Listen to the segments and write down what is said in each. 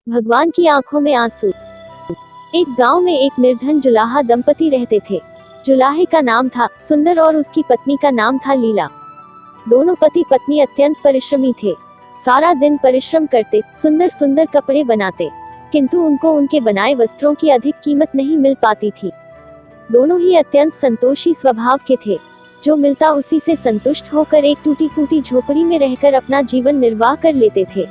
भगवान की आंखों में आंसू। एक गांव में एक निर्धन जुलाहा दंपति रहते थे। जुलाहे का नाम था सुंदर और उसकी पत्नी का नाम था लीला। दोनों पति पत्नी अत्यंत परिश्रमी थे। सारा दिन परिश्रम करते, सुंदर सुंदर कपड़े बनाते, किंतु उनको उनके बनाए वस्त्रों की अधिक कीमत नहीं मिल पाती थी। दोनों ही अत्यंत संतोषी स्वभाव के थे। जो मिलता उसी से संतुष्ट होकर एक टूटी फूटी झोपड़ी में रहकर अपना जीवन निर्वाह कर लेते थे।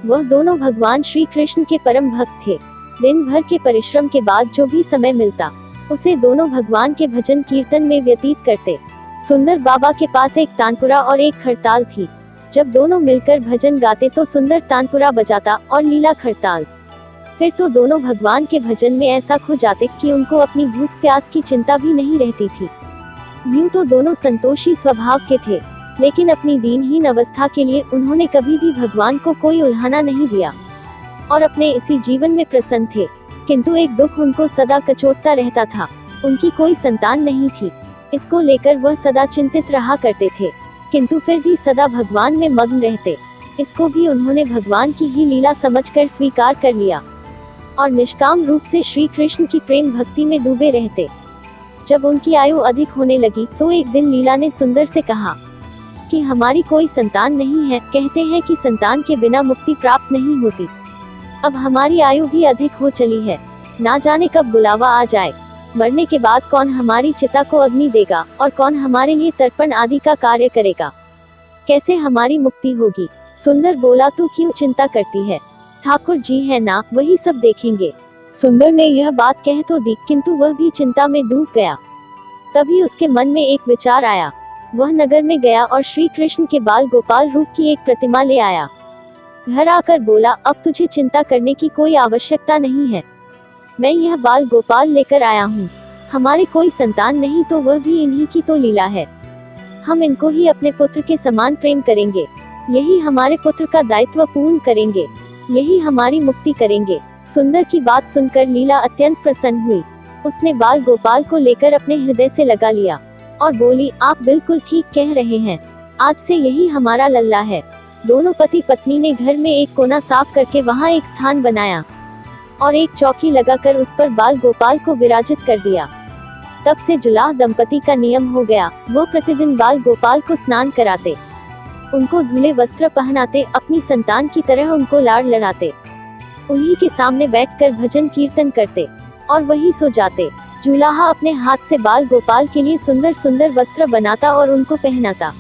वह दोनों भगवान श्री कृष्ण के परम भक्त थे। दिन भर के परिश्रम के बाद जो भी समय मिलता उसे दोनों भगवान के भजन कीर्तन में व्यतीत करते। सुंदर बाबा के पास एक तानपुरा और एक खड़ताल थी। जब दोनों मिलकर भजन गाते तो सुंदर तानपुरा बजाता और लीला खड़ताल। फिर तो दोनों भगवान के भजन में ऐसा खो जाते कि उनको अपनी भूख प्यास की चिंता भी नहीं रहती थी। यूं तो दोनों संतोषी स्वभाव के थे, लेकिन अपनी दीनहीन अवस्था के लिए उन्होंने कभी भी भगवान को कोई उल्हाना नहीं दिया और अपने इसी जीवन में प्रसन्न थे। किंतु एक दुख उनको सदा कचोटता रहता था, उनकी कोई संतान नहीं थी। इसको लेकर वह सदा चिंतित रहा करते थे, किंतु फिर भी सदा भगवान में मग्न रहते। इसको भी उन्होंने भगवान की ही लीला समझकर स्वीकार कर लिया और निष्काम रूप से श्री कृष्ण की प्रेम भक्ति में डूबे रहते। जब उनकी आयु अधिक होने लगी तो एक दिन लीला ने सुंदर से कहा कि हमारी कोई संतान नहीं है, कहते हैं कि संतान के बिना मुक्ति प्राप्त नहीं होती। अब हमारी आयु भी अधिक हो चली है, ना जाने कब बुलावा आ जाए। मरने के बाद कौन हमारी चिता को अग्नि देगा और कौन हमारे लिए तर्पण आदि का कार्य करेगा, कैसे हमारी मुक्ति होगी। सुंदर बोला, तू क्यों चिंता करती है, ठाकुर जी है ना, वही सब देखेंगे। सुंदर ने यह बात कह तो दी, किंतु वह भी चिंता में डूब गया। तभी उसके मन में एक विचार आया। वह नगर में गया और श्री कृष्ण के बाल गोपाल रूप की एक प्रतिमा ले आया। घर आकर बोला, अब तुझे चिंता करने की कोई आवश्यकता नहीं है, मैं यह बाल गोपाल लेकर आया हूँ। हमारे कोई संतान नहीं तो वह भी इन्हीं की तो लीला है। हम इनको ही अपने पुत्र के समान प्रेम करेंगे, यही हमारे पुत्र का दायित्व पूर्ण करेंगे, यही हमारी मुक्ति करेंगे। सुंदर की बात सुनकर लीला अत्यंत प्रसन्न हुई। उसने बाल गोपाल को लेकर अपने हृदय से लगा लिया और बोली, आप बिल्कुल ठीक कह रहे हैं, आज से यही हमारा लल्ला है। दोनों पति पत्नी ने घर में एक कोना साफ करके वहां एक स्थान बनाया और एक चौकी लगाकर उस पर बाल गोपाल को विराजित कर दिया। तब से जुलाह दंपति का नियम हो गया। वो प्रतिदिन बाल गोपाल को स्नान कराते, उनको धुले वस्त्र पहनाते, अपनी संतान की तरह उनको लाड़ लड़ाते, उन्हीं के सामने बैठकर भजन कीर्तन करते और वही सो जाते। जुलाहा अपने हाथ से बाल गोपाल के लिए सुंदर सुंदर वस्त्र बनाता और उनको पहनाता।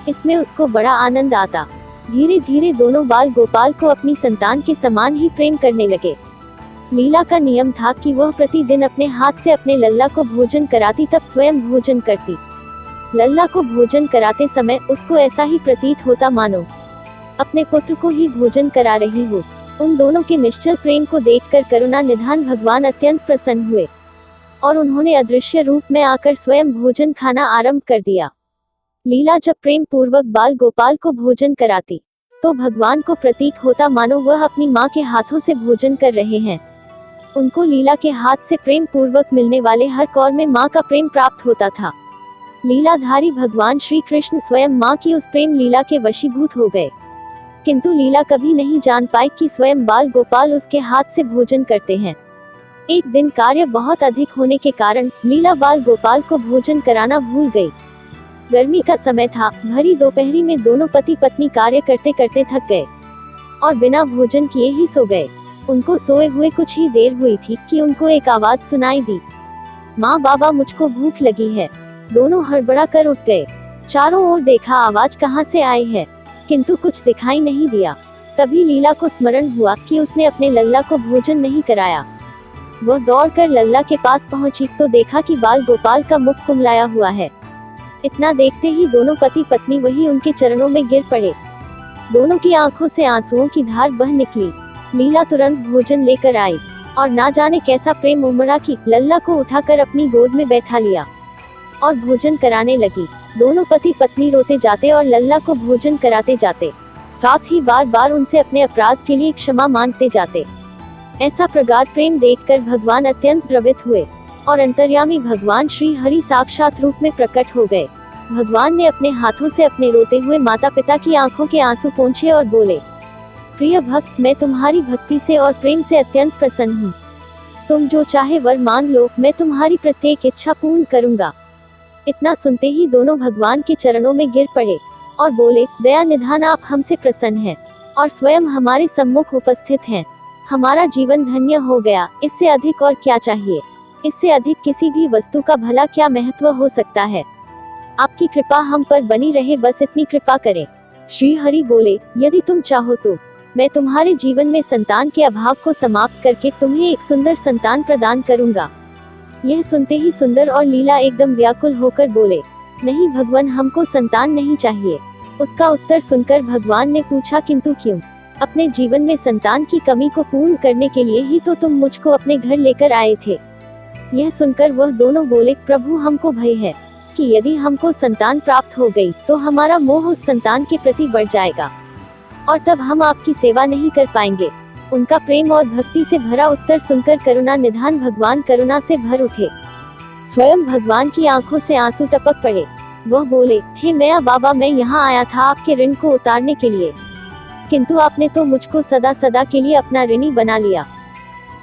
इसमें उसको बड़ा आनंद आता। धीरे धीरे दोनों बाल गोपाल को अपनी संतान के समान ही प्रेम करने लगे। लीला का नियम था कि वह प्रतिदिन अपने हाथ से अपने लल्ला को भोजन कराती, तब स्वयं भोजन करती। लल्ला को भोजन कराते समय उसको ऐसा ही प्रतीत होता मानो अपने पुत्र को ही भोजन करा रही हो। उन दोनों के निश्चल प्रेम को देखकर करुणा निधान भगवान अत्यंत प्रसन्न हुए और उन्होंने अदृश्य रूप में आकर स्वयं भोजन खाना आरंभ कर दिया। लीला जब प्रेम पूर्वक बाल गोपाल को भोजन कराती तो भगवान को प्रतीक होता मानो वह अपनी माँ के हाथों से भोजन कर रहे हैं। उनको लीला के हाथ से प्रेम पूर्वक मिलने वाले हर कौर में माँ का प्रेम प्राप्त होता था। लीलाधारी भगवान श्री कृष्ण स्वयं माँ की उस प्रेम लीला के वशीभूत हो गए, किंतु लीला कभी नहीं जान पाई कि स्वयं बाल गोपाल उसके हाथ से भोजन करते हैं। एक दिन कार्य बहुत अधिक होने के कारण लीला बाल गोपाल को भोजन कराना भूल गई। गर्मी का समय था, भरी दोपहरी में दोनों पति पत्नी कार्य करते करते थक गए और बिना भोजन किए ही सो गए। उनको सोए हुए कुछ ही देर हुई थी कि उनको एक आवाज सुनाई दी, माँ बाबा मुझको भूख लगी है। दोनों हड़बड़ा कर उठ गए। चारों ओर देखा आवाज कहाँ से आई है, किंतु कुछ दिखाई नहीं दिया। तभी लीला को स्मरण हुआ कि उसने अपने लल्ला को भोजन नहीं कराया। वह दौड़कर लल्ला के पास पहुंची तो देखा कि बाल गोपाल का मुख कुमलाया हुआ है। इतना देखते ही दोनों पति पत्नी वही उनके चरणों में गिर पड़े। दोनों की आंखों से आंसुओं की धार बह निकली। लीला तुरंत भोजन लेकर आई और ना जाने कैसा प्रेम उमड़ा कि लल्ला को उठाकर अपनी गोद में बैठा लिया और भोजन कराने लगी। दोनों पति पत्नी रोते जाते और लल्ला को भोजन कराते जाते, साथ ही बार बार उनसे अपने अपराध के लिए क्षमा मांगते जाते। ऐसा प्रगाढ़ प्रेम देखकर भगवान अत्यंत द्रवित हुए और अंतर्यामी भगवान श्री हरि साक्षात रूप में प्रकट हो गए। भगवान ने अपने हाथों से अपने रोते हुए माता पिता की आंखों के आंसू पोंछे और बोले, प्रिय भक्त, मैं तुम्हारी भक्ति से और प्रेम से अत्यंत प्रसन्न हूँ। तुम जो चाहे वर मांग लो, मैं तुम्हारी प्रत्येक इच्छा पूर्ण करूँगा। इतना सुनते ही दोनों भगवान के चरणों में गिर पड़े और बोले, दया निधान, आप हमसे प्रसन्न हैं और स्वयं हमारे सम्मुख उपस्थित हैं। हमारा जीवन धन्य हो गया, इससे अधिक और क्या चाहिए। इससे अधिक किसी भी वस्तु का भला क्या महत्व हो सकता है। आपकी कृपा हम पर बनी रहे, बस इतनी कृपा करें। श्री हरि बोले, यदि तुम चाहो तो मैं तुम्हारे जीवन में संतान के अभाव को समाप्त करके तुम्हें एक सुंदर संतान प्रदान करूंगा। यह सुनते ही सुंदर और लीला एकदम व्याकुल होकर बोले, नहीं भगवान, हमको संतान नहीं चाहिए। उसका उत्तर सुनकर भगवान ने पूछा, किंतु क्यों? अपने जीवन में संतान की कमी को पूर्ण करने के लिए ही तो तुम मुझको अपने घर लेकर आए थे। यह सुनकर वह दोनों बोले, प्रभु, हमको भय है कि यदि हमको संतान प्राप्त हो गई तो हमारा मोह उस संतान के प्रति बढ़ जाएगा और तब हम आपकी सेवा नहीं कर पाएंगे। उनका प्रेम और भक्ति से भरा उत्तर सुनकर करुणा निधान भगवान करुणा से भर उठे। स्वयं भगवान की आंखों से आंसू टपक पड़े। वह बोले, हे मैया बाबा, मैं यहाँ आया था आपके ऋण को उतारने के लिए, किंतु आपने तो मुझको सदा सदा के लिए अपना ऋणी बना लिया।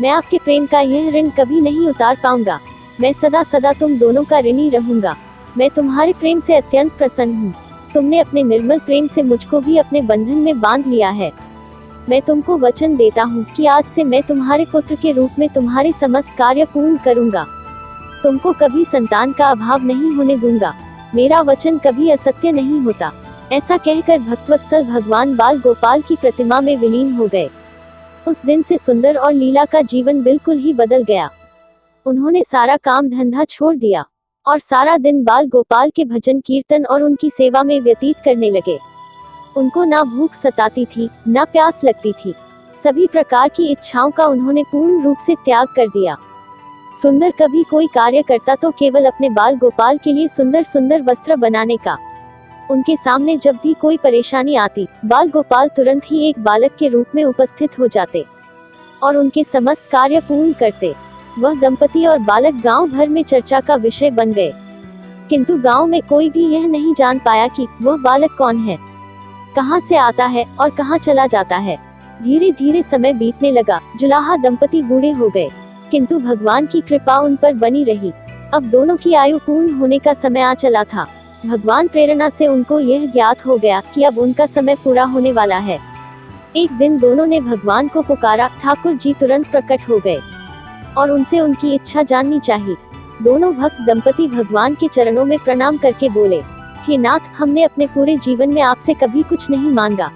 मैं आपके प्रेम का यह ऋण कभी नहीं उतार पाऊंगा। मैं सदा सदा तुम दोनों का ऋणी रहूंगा। मैं तुम्हारे प्रेम से अत्यंत प्रसन्न हूँ। तुमने अपने निर्मल प्रेम से मुझको भी अपने बंधन में बांध लिया है। मैं तुमको वचन देता हूँ कि आज से मैं तुम्हारे पुत्र के रूप में तुम्हारे समस्त कार्य पूर्ण करूंगा। तुमको कभी संतान का अभाव नहीं होने दूंगा। मेरा वचन कभी असत्य नहीं होता। ऐसा कहकर भक्तवत्सल भगवान बाल गोपाल की प्रतिमा में विलीन हो गए। उस दिन से सुंदर और लीला का जीवन बिल्कुल ही बदल गया। उन्होंने सारा काम धंधा छोड़ दिया और सारा दिन बाल गोपाल के भजन कीर्तन और उनकी सेवा में व्यतीत करने लगे। उनको ना भूख सताती थी, ना प्यास लगती थी। सभी प्रकार की इच्छाओं का उन्होंने पूर्ण रूप से त्याग कर दिया। सुंदर कभी कोई कार्य करता तो केवल अपने बाल गोपाल के लिए सुंदर सुंदर वस्त्र बनाने का। उनके सामने जब भी कोई परेशानी आती, बाल गोपाल तुरंत ही एक बालक के रूप में उपस्थित हो जाते और उनके समस्त कार्य पूर्ण करते। वह दंपति और बालक गांव भर में चर्चा का विषय बन गए, किंतु गांव में कोई भी यह नहीं जान पाया कि वह बालक कौन है, कहां से आता है और कहां चला जाता है। धीरे धीरे समय बीतने लगा। जुलाहा दंपति बूढ़े हो गए, किंतु भगवान की कृपा उन पर बनी रही। अब दोनों की आयु पूर्ण होने का समय आ चला था। भगवान प्रेरणा से उनको यह ज्ञात हो गया कि अब उनका समय पूरा होने वाला है। एक दिन दोनों ने भगवान को पुकारा। ठाकुर जी तुरंत प्रकट हो गए और उनसे उनकी इच्छा जाननी चाहिए। दोनों भक्त दंपति भगवान के चरणों में प्रणाम करके बोले, हे नाथ, हमने अपने पूरे जीवन में आपसे कभी कुछ नहीं मांगा।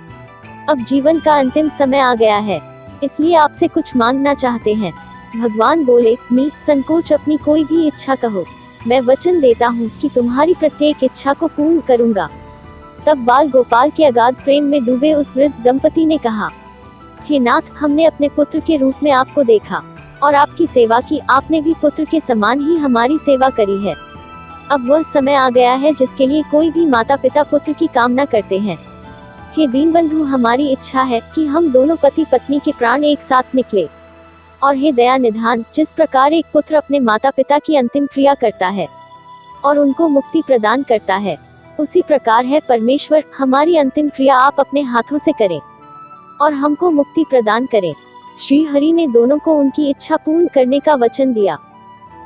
अब जीवन का अंतिम समय आ गया है, इसलिए आपसे कुछ मांगना चाहते हैं। भगवान बोले, मी संकोच अपनी कोई भी इच्छा कहो। मैं वचन देता हूँ कि तुम्हारी प्रत्येक इच्छा को पूर्ण करूँगा। तब बाल गोपाल के अगाध प्रेम में डूबे उस वृद्ध दंपति ने कहा, हे नाथ, हमने अपने पुत्र के रूप में आपको देखा और आपकी सेवा की। आपने भी पुत्र के समान ही हमारी सेवा करी है। अब वह समय आ गया है जिसके लिए कोई भी माता पिता पुत्र की कामना करते हैं। हे दीनबंधु, हमारी इच्छा है कि हम दोनों पति पत्नी के प्राण एक साथ निकले। और हे दया निधान, जिस प्रकार एक पुत्र अपने माता पिता की अंतिम क्रिया करता है और उनको मुक्ति प्रदान करता है, उसी प्रकार है परमेश्वर, हमारी अंतिम क्रिया आप अपने हाथों से करें और हमको मुक्ति प्रदान करें। श्री हरि ने दोनों को उनकी इच्छा पूर्ण करने का वचन दिया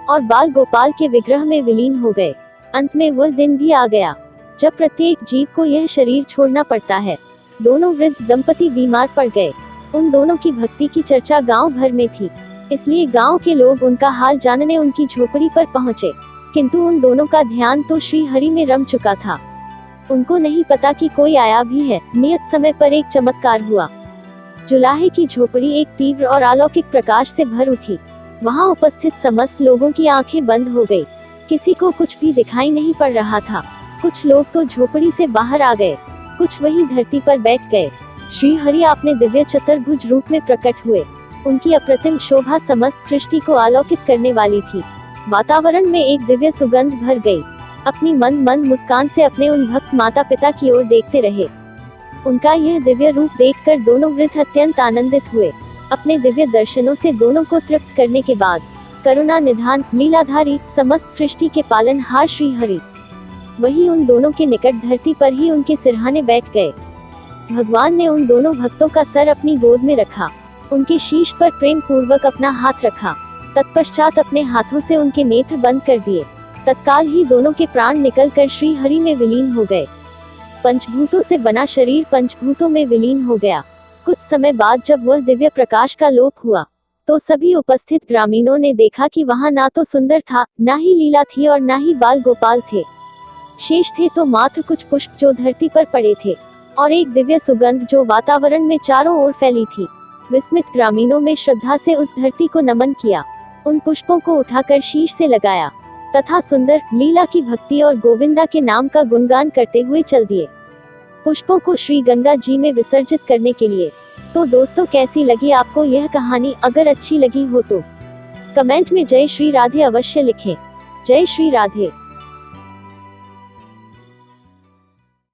और बाल गोपाल के विग्रह में विलीन हो गए। अंत में वह दिन भी आ गया जब प्रत्येक जीव को यह शरीर छोड़ना पड़ता है। दोनों वृद्ध दंपति बीमार पड़ गए। उन दोनों की भक्ति की चर्चा गांव भर में थी, इसलिए गांव के लोग उनका हाल जानने उनकी झोपड़ी पर पहुंचे, किंतु उन दोनों का ध्यान तो श्री हरि में रम चुका था। उनको नहीं पता कि कोई आया भी है। नियत समय पर एक चमत्कार हुआ। जुलाहे की झोपड़ी एक तीव्र और अलौकिक प्रकाश से भर उठी। वहां उपस्थित समस्त लोगों की आंखें बंद हो गई। किसी को कुछ भी दिखाई नहीं पड़ रहा था। कुछ लोग तो झोपड़ी से बाहर आ गए, कुछ वहीं धरती पर बैठ गए। श्री हरि अपने दिव्य चतुर्भुज रूप में प्रकट हुए। उनकी अप्रतिम शोभा समस्त सृष्टि को आलोकित करने वाली थी। वातावरण में एक दिव्य सुगंध भर गई। अपनी मंद मुस्कान से अपने उन भक्त माता पिता की ओर देखते रहे। उनका यह दिव्य रूप देखकर दोनों वृद्ध अत्यंत आनंदित हुए। अपने दिव्य दर्शनों से दोनों को तृप्त करने के बाद करुणा निधान, लीलाधारी, समस्त सृष्टि के पालनहार श्री हरि वहीं उन दोनों के निकट धरती पर ही उनके सिरहाने बैठ गए। भगवान ने उन दोनों भक्तों का सर अपनी गोद में रखा, उनके शीश पर प्रेम पूर्वक अपना हाथ रखा, तत्पश्चात अपने हाथों से उनके नेत्र बंद कर दिए। तत्काल ही दोनों के प्राण निकलकर श्री हरि में विलीन हो गए। पंचभूतों से बना शरीर पंचभूतों में विलीन हो गया। कुछ समय बाद जब वह दिव्य प्रकाश का लोप हुआ, तो सभी उपस्थित ग्रामीणों ने देखा कि वहां ना तो सुंदर था, ना ही लीला थी और ना ही बाल गोपाल थे। शेष थे तो मात्र कुछ पुष्प जो धरती पर पड़े थे, और एक दिव्य सुगंध जो वातावरण में चारों ओर फैली थी। विस्मित ग्रामीणों में श्रद्धा से उस धरती को नमन किया, उन पुष्पों को उठाकर शीश से लगाया तथा सुंदर लीला की भक्ति और गोविंदा के नाम का गुणगान करते हुए चल दिए पुष्पों को श्री गंगा जी में विसर्जित करने के लिए। तो दोस्तों, कैसी लगी आपको यह कहानी? अगर अच्छी लगी हो तो कमेंट में जय श्री राधे अवश्य लिखें। जय श्री राधे।